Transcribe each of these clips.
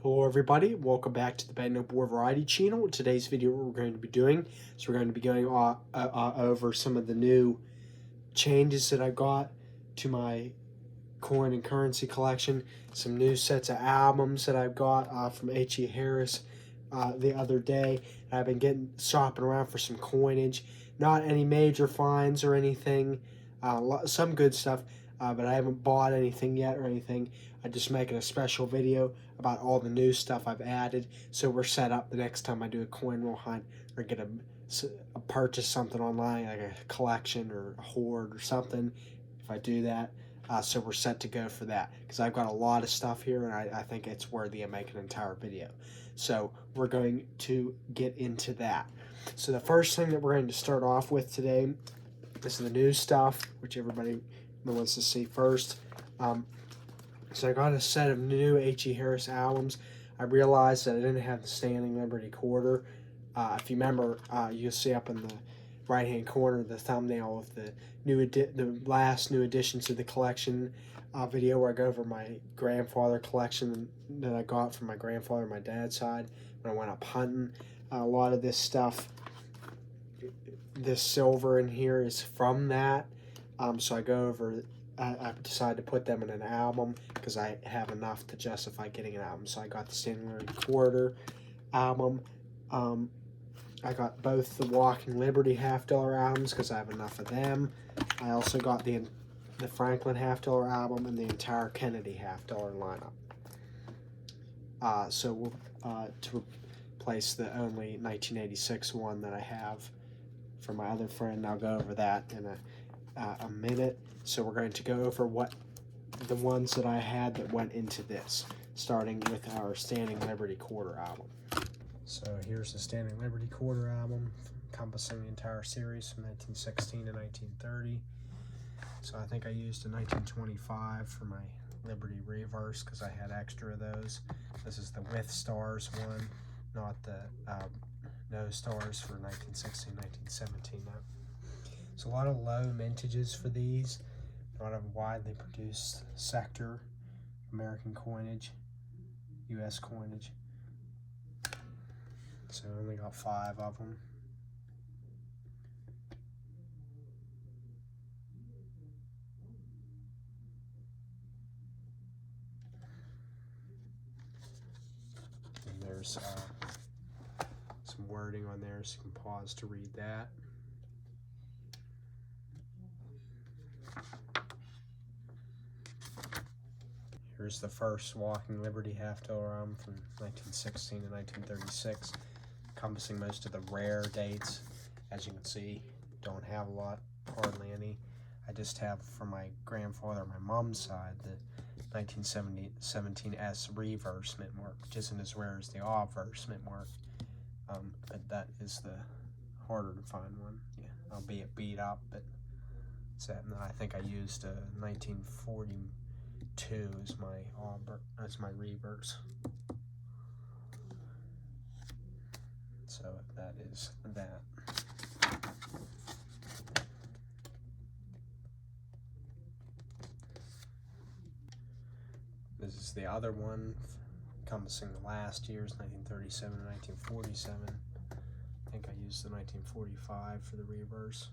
Hello everybody, welcome back to the Bad No Board Variety channel. In today's video what we're going to be doing is we're going to be going over some of the new changes that I got to my coin and currency collection, some new sets of albums that I've got from H.E. Harris the other day. I've been shopping around for some coinage, not any major finds or anything, some good stuff, but I haven't bought anything yet or anything. I'm just making a special video about all the new stuff I've added, so we're set up the next time I do a coin roll hunt or get a purchase something online, like a collection or a hoard or something. If I do that, so we're set to go for that because I've got a lot of stuff here and I think it's worthy of making an entire video. So we're going to get into that. So the first thing that we're going to start off with today is the new stuff, which everybody wants to see first. So I got a set of new H.E. Harris albums. I realized that I didn't have the Standing Liberty Quarter. If you remember, you'll see up in the right-hand corner the thumbnail of the last new addition to the collection video where I go over my grandfather collection that I got from my grandfather and my dad's side when I went up hunting. A lot of this stuff, this silver in here is from that. So I go over. I decided to put them in an album because I have enough to justify getting an album. So I got the Standing Liberty Quarter album. I got both the Walking Liberty $half-dollar albums because I have enough of them. I also got the Franklin $half-dollar album and the entire Kennedy $half-dollar lineup. So we'll, to replace the only 1986 one that I have for my other friend, I'll go over that in a minute. So we're going to go over what the ones that I had that went into this, starting with our Standing Liberty Quarter album. So here's the Standing Liberty Quarter album, encompassing the entire series from 1916 to 1930. So I think I used a 1925 for my Liberty Reverse because I had extra of those. This is the with stars one, not the no stars for 1916, 1917 now. So a lot of low mintages for these, a lot of widely produced sector, American coinage, U.S. coinage. So I only got 5 of them. And there's some wording on there, so you can pause to read that. Here's the first Walking Liberty $half-dollar album from 1916 to 1936, encompassing most of the rare dates. As you can see, don't have a lot, hardly any. I just have from my grandfather on my mom's side the 1917 S reverse mint mark, which isn't as rare as the obverse mint mark, but that is the harder to find one. Yeah, albeit beat up, but it's that. And then I think I used a 1942 as my reverse. So that is that. This is the other one, encompassing the last years, 1937 and 1947. I think I used the 1945 for the reverse.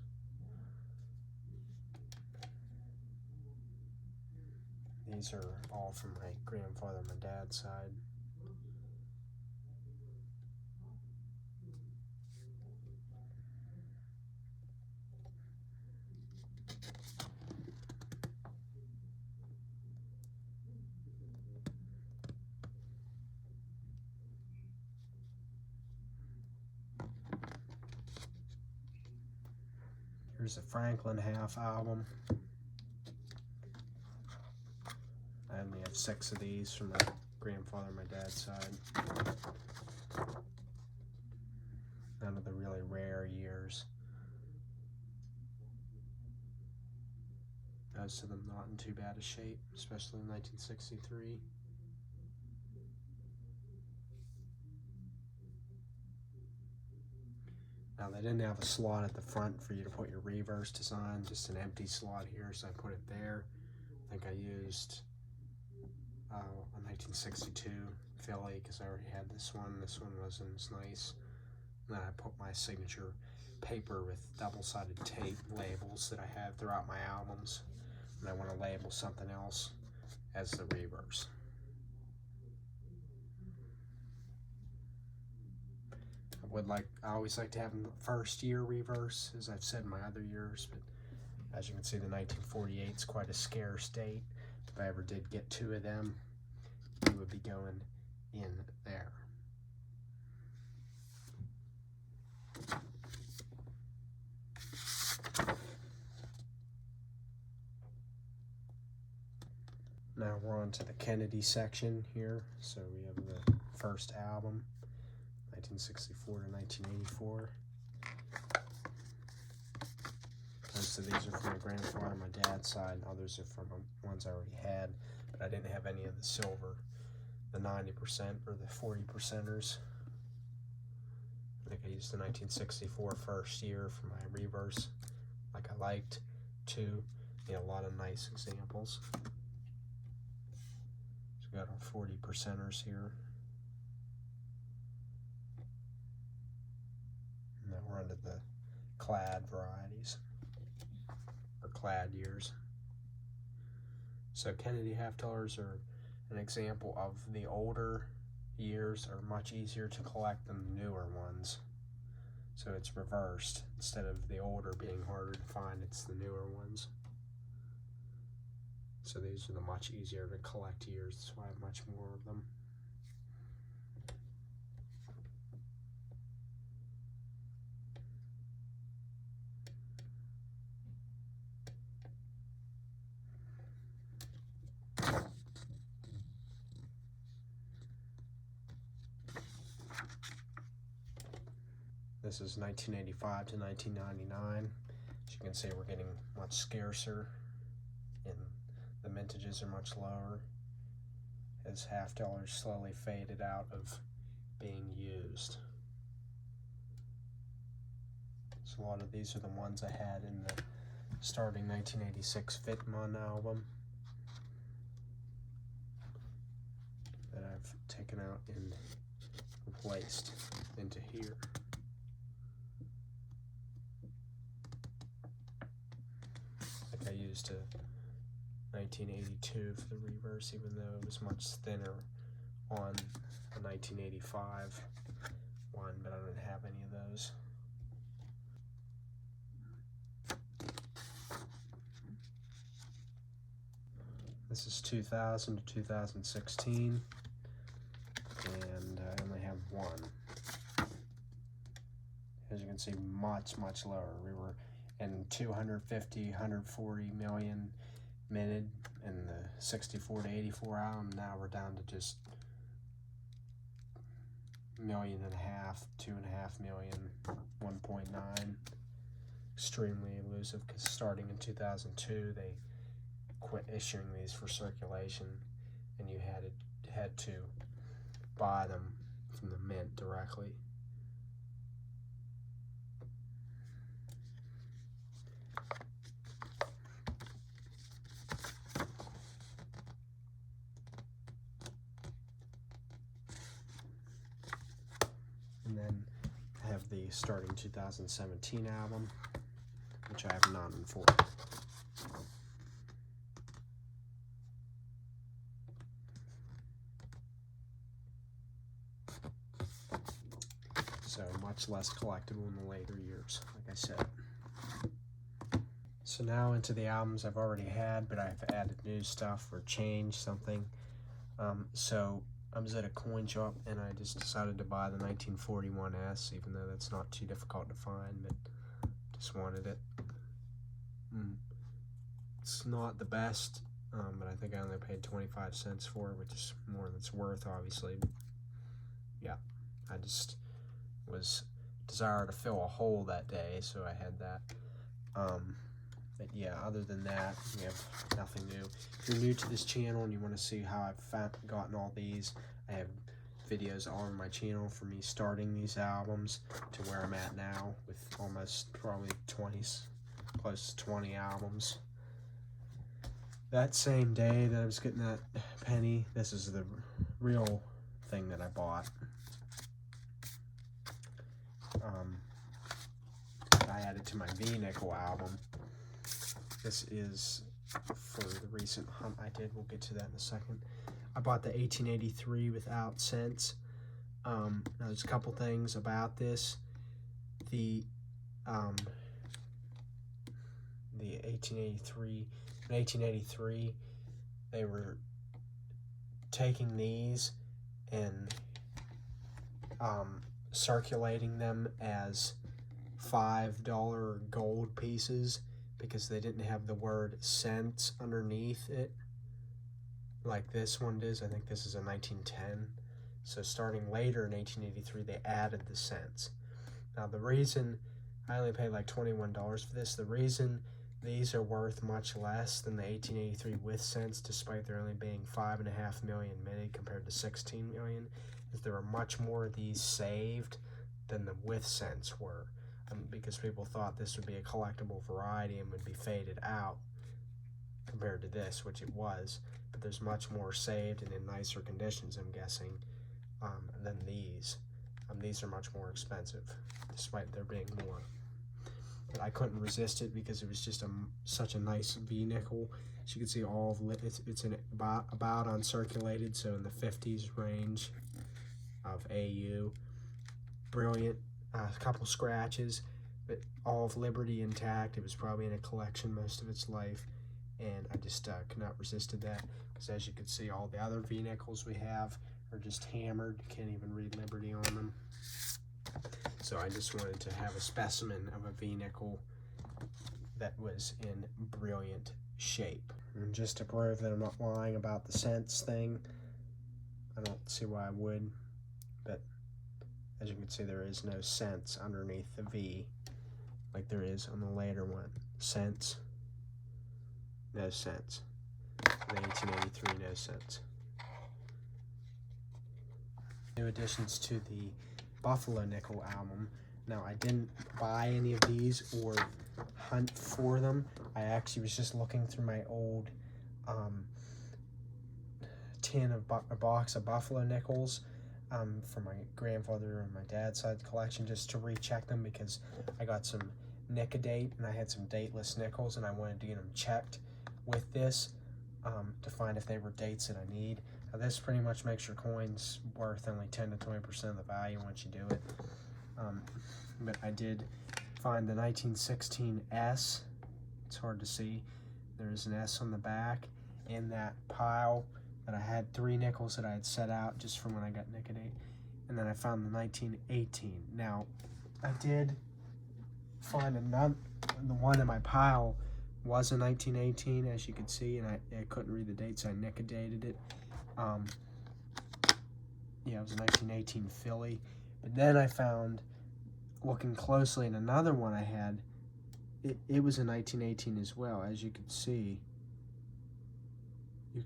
These are all from my grandfather and my dad's side. Here's the Franklin half album. I only have 6 of these from my grandfather and my dad's side. None of the really rare years. Most of them not in too bad a shape, especially in 1963. Now they didn't have a slot at the front for you to put your reverse design, just an empty slot here, so I put it there. I think I used a 1962 Philly because I already had this one. This one wasn't as nice. And then I put my signature paper with double-sided tape labels that I have throughout my albums. And I want to label something else as the reverse. I always like to have the first year reverse, as I've said in my other years, but as you can see, the 1948 is quite a scarce date. If I ever did get 2 of them, it would be going in there. Now we're on to the Kennedy section here. So we have the first album, 1964 to 1984. Most of these are from my grandfather, my dad's side, and others are from ones I already had, but I didn't have any of the silver, the 90% or the 40%ers. I think I used the 1964 first year for my reverse, like I liked to. A lot of nice examples. So we got our 40%ers here. And then we're into the clad varieties, or clad years. So Kennedy half dollars are an example of the older years are much easier to collect than the newer ones. So it's reversed. Instead of the older being harder to find, it's the newer ones. So these are the much easier to collect years. That's why I have much more of them. This is 1985 to 1999. As you can see, we're getting much scarcer, and the mintages are much lower as half dollars slowly faded out of being used. So a lot of these are the ones I had in the starting 1986 Fitmon album that I've taken out and replaced into here. I used a 1982 for the reverse, even though it was much thinner on the 1985 one, but I don't have any of those. This is 2000 to 2016, and I only have one. As you can see, much lower. We were in 250, 140 million minted in the 64 to 84 album. Now we're down to just 1.5 million, 2.5 million, 1.9. Extremely elusive, because starting in 2002 they quit issuing these for circulation, and you had to buy them from the mint directly. And then I have the starting 2017 album, which I have none for. So much less collectible in the later years, like I said. So now into the albums I've already had, but I've added new stuff or changed something. So I was at a coin shop and I just decided to buy the 1941S, even though that's not too difficult to find, but just wanted it. It's not the best, but I think I only paid 25 cents for it, which is more than it's worth, obviously. But yeah, I just was desire to fill a hole that day, so I had that. But yeah, other than that, we have nothing new. If you're new to this channel and you want to see how I've gotten all these, I have videos all on my channel for me starting these albums to where I'm at now with almost probably close to 20 albums. That same day that I was getting that penny, this is the real thing that I bought. I added to my V-Nickel album. This is for the recent hunt I did. We'll get to that in a second. I bought the 1883 without cents. Now there's a couple things about this. The 1883, they were taking these and circulating them as $5 gold pieces because they didn't have the word cents underneath it like this one does. I think this is a 1910. So starting later in 1883, they added the cents. Now the reason I only paid like $21 for this, the reason these are worth much less than the 1883 with cents, despite there only being 5.5 million minted compared to 16 million, is there are much more of these saved than the with cents were, because people thought this would be a collectible variety and would be faded out compared to this, which it was, but there's much more saved and in nicer conditions, I'm guessing, than these. These are much more expensive, despite there being more. But I couldn't resist it because it was just such a nice V-Nickel. As you can see, all of it's in about uncirculated, so in the 50s range of AU. Brilliant. A couple scratches, but all of Liberty intact. It was probably in a collection most of its life, and I just could not resisted that, because as you can see, all the other V-Nickels we have are just hammered. Can't even read Liberty on them. So I just wanted to have a specimen of a V-Nickel that was in brilliant shape. And just to prove that I'm not lying about the cents thing, I don't see why I would, but as you can see, there is no cents underneath the V like there is on the later one. Cents, no cents. The 1883, no cents. New additions to the Buffalo Nickel album. Now, I didn't buy any of these or hunt for them. I actually was just looking through my old a box of Buffalo Nickels from my grandfather and my dad's side collection, just to recheck them, because I got some Nicodate and I had some dateless nickels, and I wanted to get them checked with this to find if they were dates that I need. Now, this pretty much makes your coins worth only 10 to 20% of the value once you do it. But I did find the 1916 S. It's hard to see. There's an S on the back in that pile that I had 3 nickels that I had set out just from when I got Nicodate. And then I found the 1918. Now, I did find another, the one in my pile was a 1918, as you can see, and I couldn't read the dates, so I Nicodated it. Yeah, it was a 1918 Philly. But then I found, looking closely, in another one I had, it was a 1918 as well. As you can see, the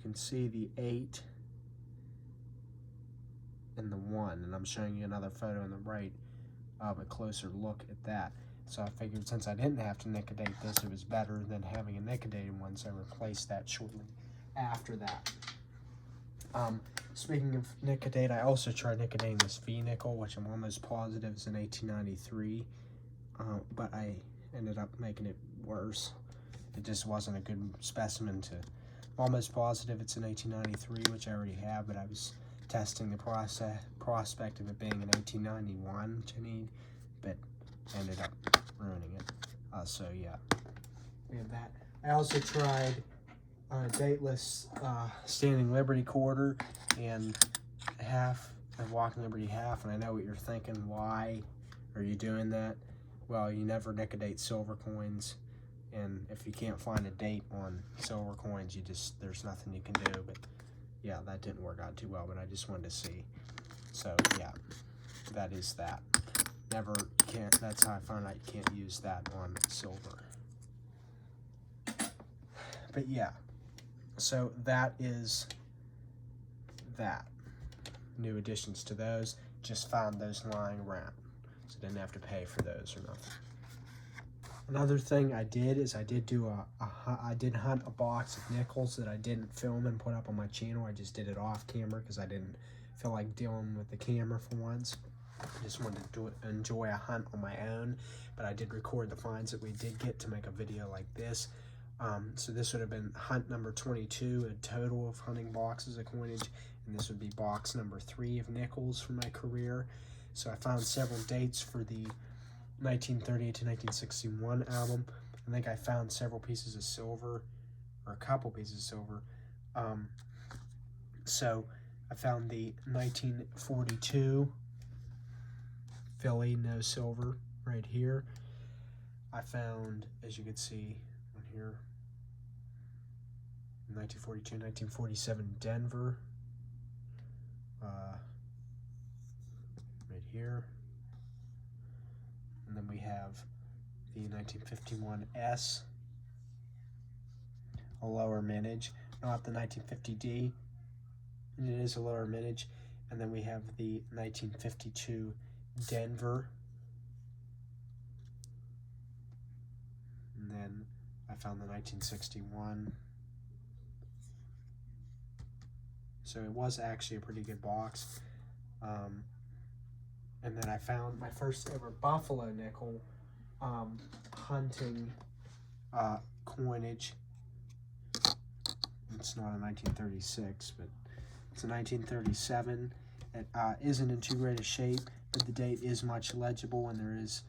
8 and the 1, and I'm showing you another photo on the right of a closer look at that. So I figured, since I didn't have to Nicodate this, it was better than having a Nicodated one, so I replaced that shortly after that. Speaking of Nicodate, I also tried Nicodating this V-Nickel, which I'm almost positive is in 1893, but I ended up making it worse. It just wasn't a good specimen to... I'm almost positive it's in 1893, which I already have, but I was testing the prospect of it being in 1891, which I need, but ended up ruining it. So yeah, we have that. I also tried dateless Standing Liberty quarter and half of Walking Liberty half, and I know what you're thinking. Why are you doing that? Well, you never Nicodate silver coins, and if you can't find a date on silver coins, there's nothing you can do. But yeah, that didn't work out too well, but I just wanted to see. So yeah, that is that. That's how I found out you can't use that on silver. But yeah, so that is that. New additions to those. Just found those lying around, so didn't have to pay for those or nothing. Another thing I did is I did hunt a box of nickels that I didn't film and put up on my channel. I just did it off camera because I didn't feel like dealing with the camera for once. I just wanted to enjoy a hunt on my own, but I did record the finds that we did get to make a video like this. So this would have been hunt number 22, a total of hunting boxes of coinage, and this would be box number 3 of nickels for my career. So I found several dates for the 1938 to 1961 album. I think I found several pieces of silver, or a couple pieces of silver. So I found the 1942 Philly no silver right here. I found, as you can see on here, 1942, 1947 Denver, right here. And then we have the 1951 S, a lower mintage, not the 1950D, and it is a lower mintage. And then we have the 1952 Denver, and then I found the 1961. So it was actually a pretty good box. And then I found my first ever buffalo nickel hunting coinage. It's not a 1936, but it's a 1937. It isn't in too great a shape, but the date is much legible, and there is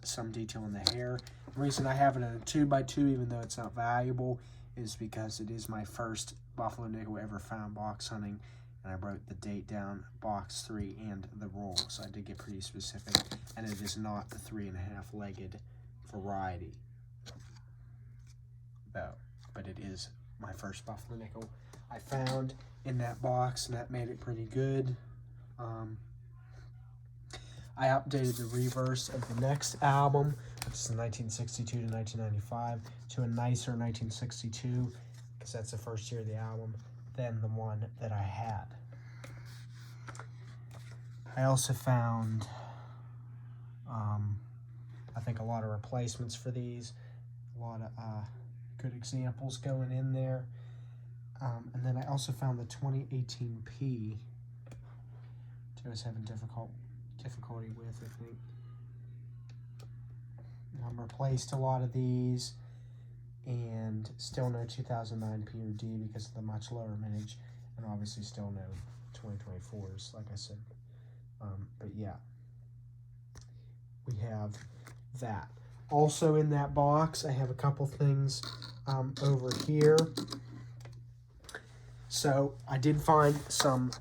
some detail in the hair. The reason I have it in a 2x2, even though it's not valuable, is because it is my first buffalo nickel ever found box hunting, and I wrote the date down, box 3, and the roll, so I did get pretty specific, and it is not the 3.5-legged variety, though, but it is my first buffalo nickel I found in that box, and that made it pretty good. I updated the reverse of the next album, which is the 1962 to 1995, to a nicer 1962, because that's the first year of the album, than the one that I had. I also found, I think, a lot of replacements for these, a lot of good examples going in there. And then I also found the 2018P, which I was having difficulty with, I think. Replaced a lot of these, and still no 2009 P or D because of the much lower mintage, and obviously still no 2024s, like I said. But yeah, we have that. Also in that box, I have a couple things over here. So I did find some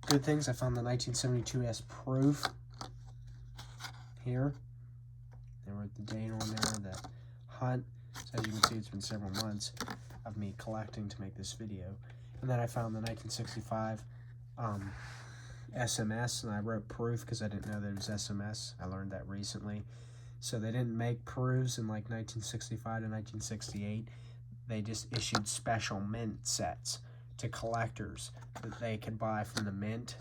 good things. I found the 1972S proof here. There were the date on there, the hunt. So as you can see, it's been several months of me collecting to make this video. And then I found the 1965 SMS, and I wrote proof because I didn't know there was SMS. I learned that recently. So they didn't make proofs in like 1965 to 1968. They just issued special mint sets to collectors that they could buy from the mint.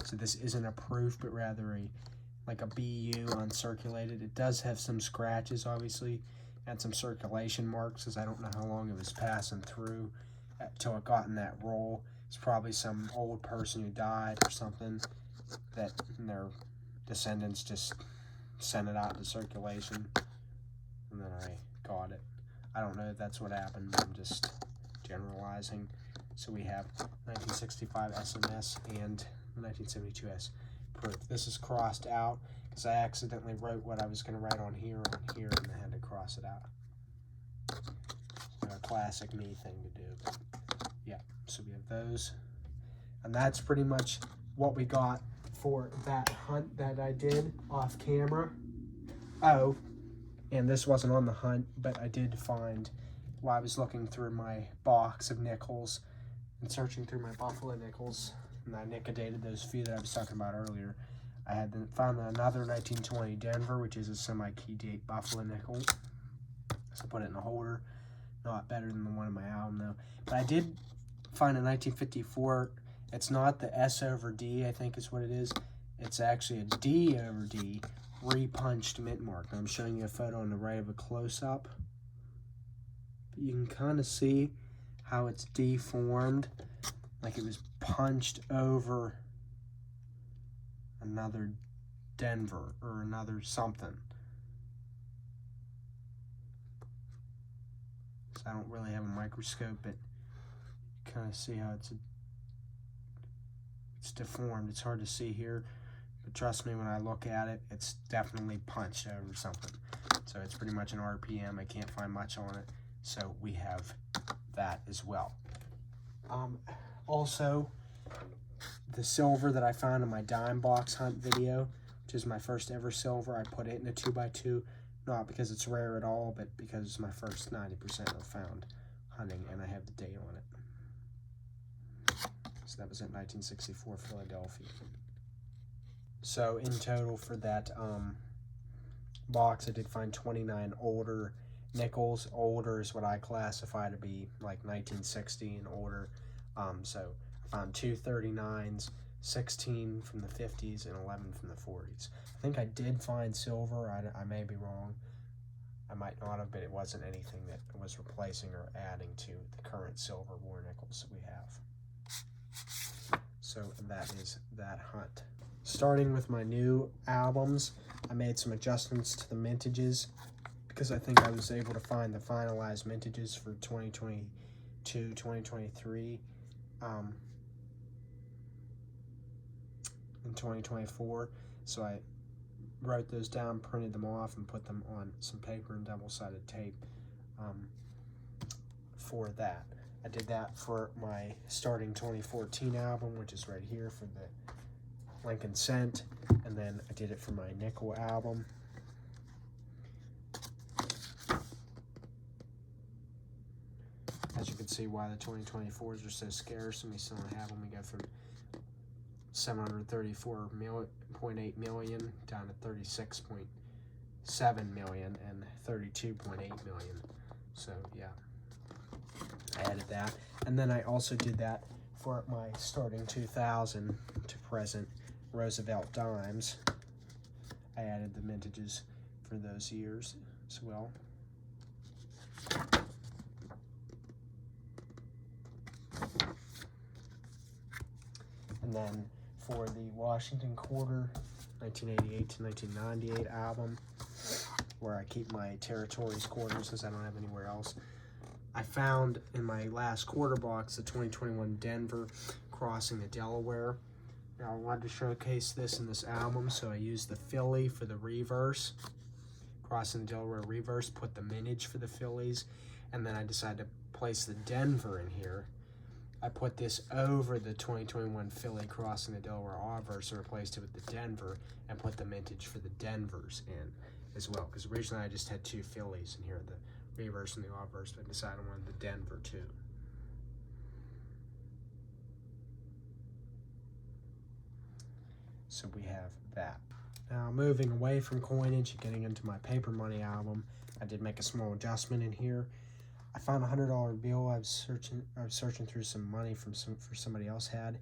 So this isn't a proof, but rather like a BU uncirculated. It does have some scratches, obviously, and some circulation marks, because I don't know how long it was passing through till it got in that roll. It's probably some old person who died or something that their descendants just sent it out into circulation, and then I got it. I don't know if that's what happened. I'm just generalizing. So we have 1965 SMS and 1972S proof. This is crossed out because I accidentally wrote what I was going to write on here, and I had to cross it out. A classic me thing to do, but yeah. So we have those, and that's pretty much what we got for that hunt that I did off camera. Oh, and this wasn't on the hunt, but I did find, while I was looking through my box of nickels and searching through my buffalo nickels, and I nickel-dated those few that I was talking about earlier, I had found another 1920 Denver, which is a semi-key date buffalo nickel. So I put it in a holder. Not better than the one in my album, though. But I did find a 1954. It's not the S over D, I think is what it is. It's actually a D over D repunched mint mark. I'm showing you a photo on the right of a close-up. You can kind of see how it's deformed, like it was punched over another Denver or another something. So I don't really have a microscope, but you kind of see how it's deformed. It's hard to see here, but trust me, when I look at it, it's definitely punched over something. So it's pretty much an RPM. I can't find much on it. So we have that as well. Also, the silver that I found in my dime box hunt video, which is my first ever silver, I put it in a 2x2, not because it's rare at all, but because it's my first 90% of found hunting, and I have the date on it. So that was at 1964 Philadelphia. So in total for that box, I did find 29 older nickels. Older is what I classify to be like 1960 and older. So I found 2 39s, 16 from the 50s, and 11 from the 40s. I think I did find silver. I may be wrong. I might not have, but it wasn't anything that was replacing or adding to the current silver war nickels that we have. So that is that hunt. Starting with my new albums, I made some adjustments to the mintages because I think I was able to find the finalized mintages for 2022, 2023, in 2024. So I wrote those down, printed them off, and put them on some paper and double-sided tape for that. I did that for my starting 2014 album, which is right here for the Lincoln Cent, and then I did it for my nickel album. As you can see why the 2024s are so scarce and we still don't have them. We go from 734.8 million down to 36.7 million and 32.8 million. So yeah, I added that. And then I also did that for my starting 2000 to present Roosevelt dimes. I added the mintages for those years as well. And then for the Washington Quarter 1988 to 1998 album, where I keep my territories quarters since I don't have anywhere else, I found in my last quarter box the 2021 Denver crossing the Delaware. Now I wanted to showcase this in this album, so I used the Philly for the reverse, crossing the Delaware reverse, put the mintage for the Phillies, and then I decided to place the Denver in here. I put this over the 2021 Philly crossing the Delaware obverse and replaced it with the Denver and put the mintage for the Denvers in as well. Because originally I just had 2 Phillies in here, the reverse and the obverse, but I decided I wanted the Denver too. So we have that. Now moving away from coinage and getting into my paper money album, I did make a small adjustment in here. I found a $100 bill. I was searching through some money for somebody else had.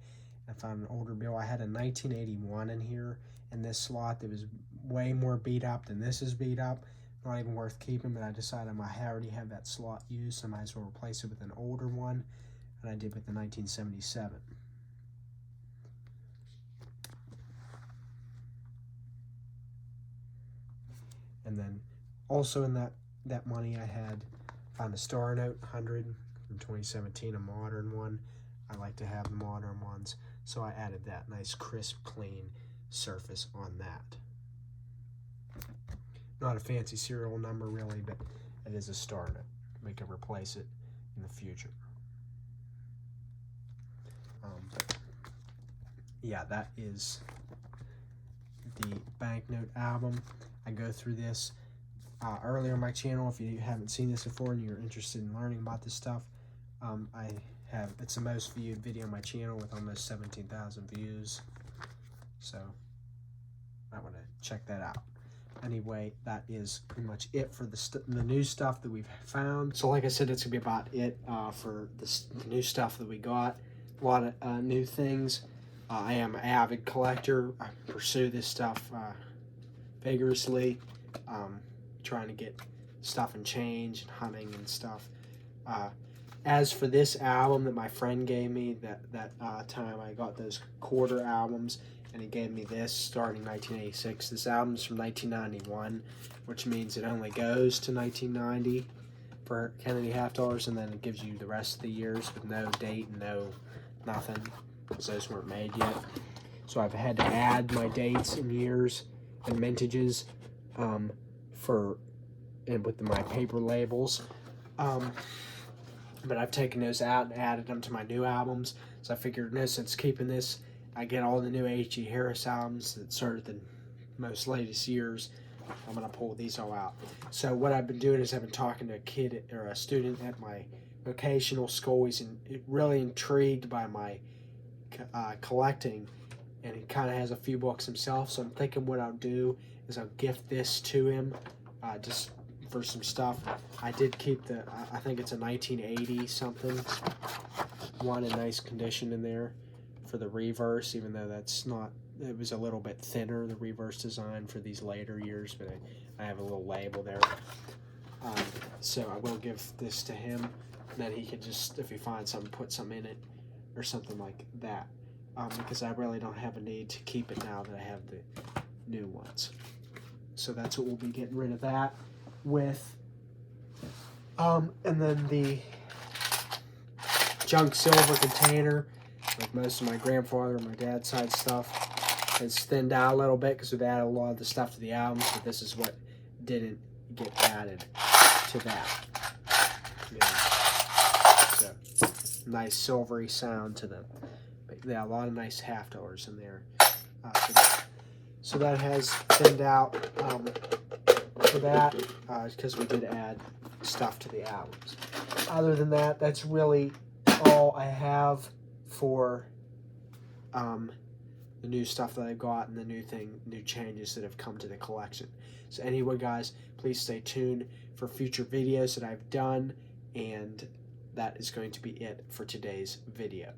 I found an older bill. I had a 1981 in here in this slot that was way more beat up than this is beat up. Not even worth keeping, but I decided I already have that slot used, so I might as well replace it with an older one, and I did with the 1977. And then also in that money I found a Star Note 100 from 2017, a modern one. I like to have the modern ones, so I added that nice crisp clean surface on that. Not a fancy serial number really, but it is a Star Note. We can replace it in the future. But yeah, that is the banknote album. I go through this earlier on my channel. If you haven't seen this before and you're interested in learning about this stuff, it's the most viewed video on my channel with almost 17,000 views. So I want to check that out. Anyway, that is pretty much it for the new stuff that we've found. So like I said, it's going to be about it for the new stuff that we got. A lot of new things. I am an avid collector. I pursue this stuff vigorously, trying to get stuff and change and hunting and stuff. As for this album that my friend gave me, that time I got those quarter albums, and he gave me this starting 1986. This album's from 1991, which means it only goes to 1990 for Kennedy Half Dollars, and then it gives you the rest of the years with no date and no nothing, because those weren't made yet. So I've had to add my dates and years and mintages with my paper labels. But I've taken those out and added them to my new albums. So I figured, no sense keeping this. I get all the new H.G. Harris albums that started the most latest years. I'm going to pull these all out. So what I've been doing is I've been talking to a kid or a student at my vocational school. He's really intrigued by my collecting, and he kind of has a few books himself. So I'm thinking what I'll do is I'll gift this to him just for some stuff. I did keep I think it's a 1980 something one in nice condition in there for the reverse, even though that's not, it was a little bit thinner, the reverse design for these later years, but I have a little label there. So I will give this to him, and then he could just, if he finds something, put something in it or something like that, because I really don't have a need to keep it now that I have the new ones. So that's what we'll be getting rid of that with. And then the junk silver container, like most of my grandfather and my dad's side stuff, has thinned out a little bit because we've added a lot of the stuff to the albums, but this is what didn't get added to that. Yeah. So nice silvery sound to them. But yeah, a lot of nice half dollars in there. So that has thinned out for that, because we did add stuff to the albums. Other than that, that's really all I have for the new stuff that I've got and the new changes that have come to the collection. So anyway, guys, please stay tuned for future videos that I've done, and that is going to be it for today's video.